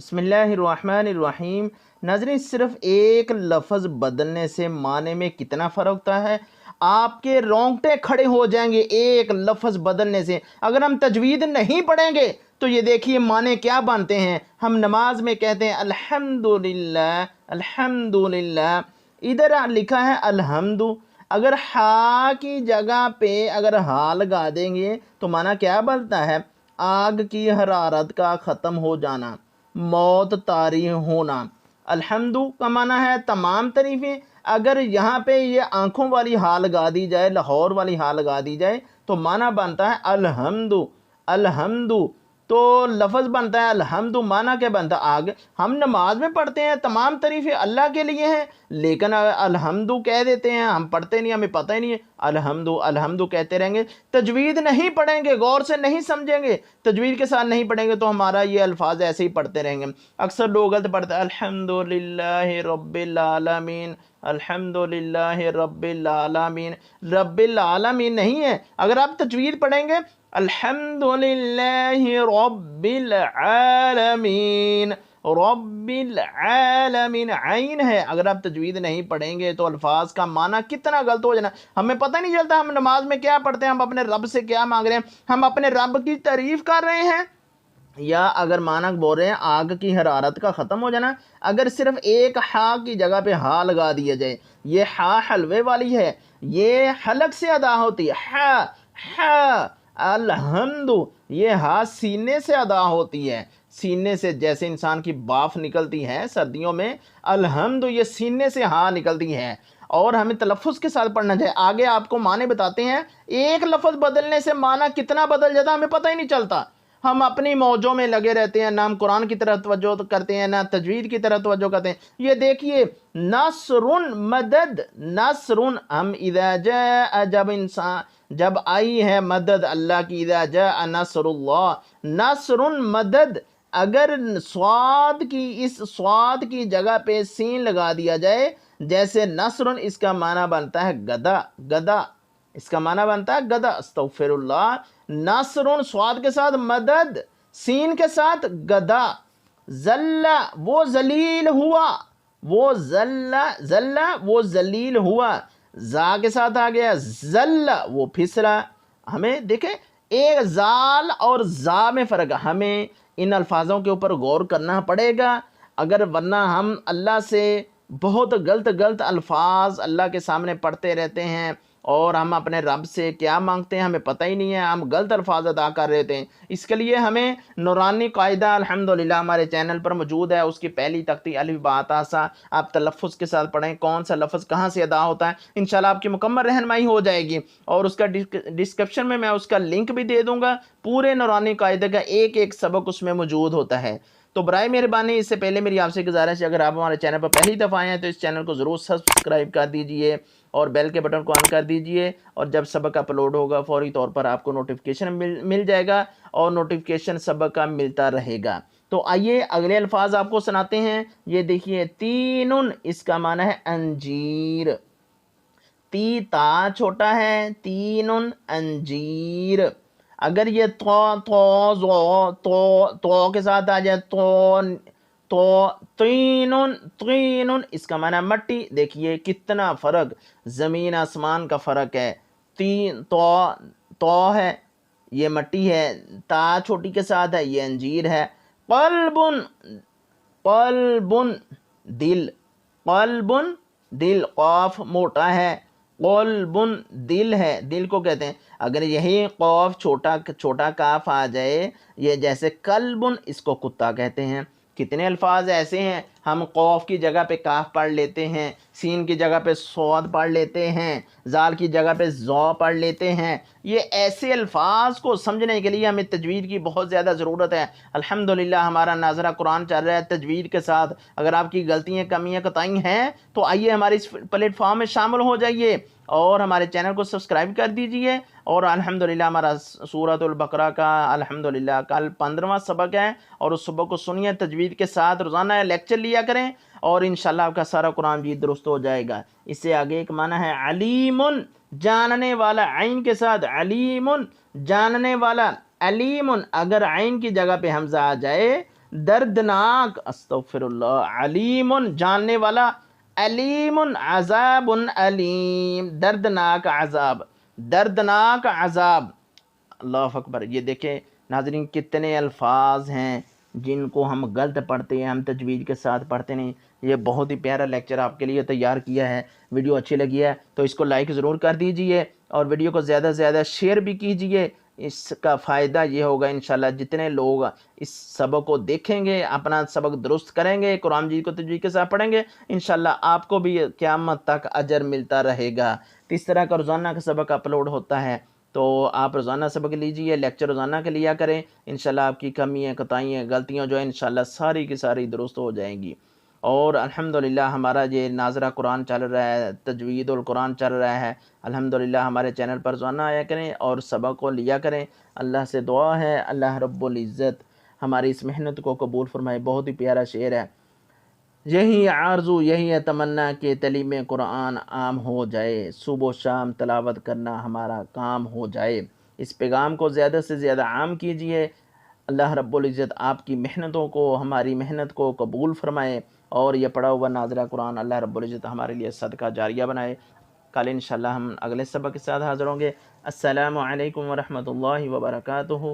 بسم اللہ الرحمن الرحیم۔ ناظرین، صرف ایک لفظ بدلنے سے معنی میں کتنا فرق ہوتا ہے، آپ کے رونگٹے کھڑے ہو جائیں گے ایک لفظ بدلنے سے۔ اگر ہم تجوید نہیں پڑھیں گے تو یہ دیکھیے معنی کیا بنتے ہیں۔ ہم نماز میں کہتے ہیں الحمدللہ الحمدللہ، ادھر لکھا ہے الحمد، اگر ہا کی جگہ پہ اگر ہا لگا دیں گے تو معنی کیا بنتا ہے؟ آگ کی حرارت کا ختم ہو جانا، موت طاری ہونا۔ الحمد کا معنی ہے تمام تعریفیں۔ اگر یہاں پہ یہ آنکھوں والی ہا لگا دی جائے، لاہور والی ہا لگا دی جائے تو معنی بنتا ہے الحمد الحمد، تو لفظ بنتا ہے الحمد، معنی کیا بنتا ہے؟ آگ۔ ہم نماز میں پڑھتے ہیں تمام تعریفیں اللہ کے لیے ہیں، لیکن الحمد کہہ دیتے ہیں، ہم پڑھتے نہیں، ہمیں پتہ ہی نہیں ہے الحمد الحمد کہتے رہیں گے۔ تجوید نہیں پڑھیں گے، غور سے نہیں سمجھیں گے، تجوید کے ساتھ نہیں پڑھیں گے تو ہمارا یہ الفاظ ایسے ہی پڑھتے رہیں گے۔ اکثر لوگ غلط پڑھتے ہیں الحمدللہ رب العالمین، الحمدللہ رب العالمین، رب العالمین نہیں ہے۔ اگر آپ تجوید پڑھیں گے الحمدللہ رب العالمین، رب العالمین عین ہے۔ اگر آپ تجوید نہیں پڑھیں گے تو الفاظ کا معنی کتنا غلط ہو جانا، ہمیں پتہ نہیں چلتا ہم نماز میں کیا پڑھتے ہیں، ہم اپنے رب سے کیا مانگ رہے ہیں، ہم اپنے رب کی تعریف کر رہے ہیں یا اگر معنی بول رہے ہیں آگ کی حرارت کا ختم ہو جانا۔ اگر صرف ایک ہا کی جگہ پہ ہا لگا دیا جائے، یہ ہا حلوے والی ہے، یہ حلق سے ادا ہوتی ہے، ہا ہا الحمد، یہ ہا سینے سے ادا ہوتی ہے، سینے سے جیسے انسان کی باف نکلتی ہے سردیوں میں، الحمد یہ سینے سے ہا نکلتی ہے، اور ہمیں تلفظ کے ساتھ پڑھنا چاہیے۔ آگے آپ کو معنی بتاتے ہیں، ایک لفظ بدلنے سے معنی کتنا بدل جاتا ہے ہمیں پتہ ہی نہیں چلتا۔ ہم اپنی موجوں میں لگے رہتے ہیں، نہ ہم قرآن کی طرف توجہ کرتے ہیں، نہ تجوید کی طرف توجہ کرتے ہیں۔ یہ دیکھیے نصر مدد، نصر، ہم اذا جاء، جب آئی ہے مدد اللہ کی، اذا جاء نصر اللہ، نصر مدد، اگر صاد کی، اس صاد کی جگہ پہ سین لگا دیا جائے جیسے نصر، اس کا معنی بنتا ہے گدا، گدا، اس کا معنی بنتا ہے گدا، استغفر اللہ۔ نصر صاد کے ساتھ مدد، سین کے ساتھ گدا، ذلہ وہ ذلیل ہوا، وہ ذلہ وہ ذلیل ہوا، زا کے ساتھ آ گیا ذلہ وہ پھسلا۔ ہمیں دیکھیں ایک زال اور زا میں فرق ہے، ہمیں ان الفاظوں کے اوپر غور کرنا پڑے گا، اگر ورنہ ہم اللہ سے بہت غلط الفاظ اللہ کے سامنے پڑھتے رہتے ہیں اور ہم اپنے رب سے کیا مانگتے ہیں ہمیں پتہ ہی نہیں ہے، ہم غلط الفاظ ادا کر رہے تھے۔ اس کے لیے ہمیں نورانی قاعدہ الحمدللہ ہمارے چینل پر موجود ہے، اس کی پہلی تختی الف با تا سا، آپ تلفظ کے ساتھ پڑھیں کون سا لفظ کہاں سے ادا ہوتا ہے، انشاءاللہ آپ کی مکمل رہنمائی ہو جائے گی، اور اس کا ڈسکرپشن میں اس کا لنک بھی دے دوں گا۔ پورے نورانی قاعدے کا ایک ایک سبق اس میں موجود ہوتا ہے۔ تو برائے مہربانی اس سے پہلے میری آپ سے گزارش ہے، اگر آپ ہمارے چینل پر پہلی دفعہ آئے ہیں تو اس چینل کو ضرور سبسکرائب کر دیجئے اور بیل کے بٹن کو آن کر دیجئے، اور جب سبق اپلوڈ ہوگا فوری طور پر آپ کو نوٹیفیکیشن مل جائے گا، اور نوٹیفیکیشن سبق کا ملتا رہے گا۔ تو آئیے اگلے الفاظ آپ کو سناتے ہیں۔ یہ دیکھیے تین، اس کا معنی ہے انجیر، تی تا چھوٹا ہے، تین انجیر۔ اگر یہ تو کے ساتھ آ جائے تو تین، اس کا معنی مٹی۔ دیکھیے کتنا فرق، زمین آسمان کا فرق ہے۔ تین تو ہے یہ مٹی ہے، تا چھوٹی کے ساتھ ہے یہ انجیر ہے۔ قلب دل، قلب دل، قاف موٹا ہے، قلب دل ہے، دل کو کہتے ہیں۔ اگر یہی قاف چھوٹا کاف آ جائے، یہ جیسے قلب، اس کو کتا کہتے ہیں۔ کتنے الفاظ ایسے ہیں ہم قاف کی جگہ پہ کاف پڑھ لیتے ہیں، سین کی جگہ پہ صاد پڑھ لیتے ہیں، زال کی جگہ پہ زو پڑھ لیتے ہیں۔ یہ ایسے الفاظ کو سمجھنے کے لیے ہمیں تجوید کی بہت زیادہ ضرورت ہے۔ الحمدللہ ہمارا ناظرہ قرآن چل رہا ہے تجوید کے ساتھ۔ اگر آپ کی غلطیاں، کمیاں، کوتاہی ہیں تو آئیے ہمارے اس پلیٹ فارم میں شامل ہو جائیے اور ہمارے چینل کو سبسکرائب کر دیجئے۔ اور الحمدللہ ہمارا سورۃ البقرہ کا الحمدللہ کل 15واں سبق ہے، اور اس سبق کو سنیے تجوید کے ساتھ، روزانہ لیکچر لیا کریں اور انشاءاللہ آپ کا سارا قرآن بھی درست ہو جائے گا۔ اس سے آگے ایک معنی ہے علیم، جاننے والا، عین کے ساتھ علیم، جاننے والا، علیم، اگر عین کی جگہ پہ حمزہ آ جائے دردناک، استغفراللہ، علیمن جاننے والا، علیمن عذاب علیم، دردناک عذاب، دردناک عذاب، اللہ اکبر۔ یہ دیکھیں ناظرین کتنے الفاظ ہیں جن کو ہم غلط پڑھتے ہیں، ہم تجوید کے ساتھ پڑھتے نہیں۔ یہ بہت ہی پیارا لیکچر آپ کے لیے تیار کیا ہے، ویڈیو اچھی لگی ہے تو اس کو لائک ضرور کر دیجئے اور ویڈیو کو زیادہ سے زیادہ شیئر بھی کیجئے۔ اس کا فائدہ یہ ہوگا انشاءاللہ جتنے لوگ اس سبق کو دیکھیں گے، اپنا سبق درست کریں گے، قرآن مجید کو تجوید کے ساتھ پڑھیں گے، انشاءاللہ آپ کو بھی قیامت تک اجر ملتا رہے گا۔ تو اس طرح کا روزانہ کا سبق اپلوڈ ہوتا ہے، تو آپ روزانہ سبق لیجئے، لیکچر روزانہ کے لیا کریں، انشاءاللہ آپ کی کمیاں، کوتاہیاں، غلطیاں جو ہیں انشاءاللہ ساری کی ساری درست ہو جائیں گی۔ اور الحمدللہ ہمارا یہ ناظرہ قرآن چل رہا ہے، تجوید القرآن چل رہا ہے، الحمدللہ ہمارے چینل پر روزانہ آیا کریں اور سبق کو لیا کریں۔ اللہ سے دعا ہے اللہ رب العزت ہماری اس محنت کو قبول فرمائے۔ بہت ہی پیارا شعر ہے، یہی آرزو یہی ہے تمنا کہ تعلیم قرآن عام ہو جائے، صبح و شام تلاوت کرنا ہمارا کام ہو جائے۔ اس پیغام کو زیادہ سے زیادہ عام کیجئے۔ اللہ رب العزت آپ کی محنتوں کو، ہماری محنت کو قبول فرمائے اور یہ پڑھا ہوا ناظرہ قرآن اللہ رب العزت ہمارے لیے صدقہ جاریہ بنائے۔ کل انشاءاللہ ہم اگلے سبق کے ساتھ حاضر ہوں گے۔ السلام علیکم ورحمۃ اللہ وبرکاتہ۔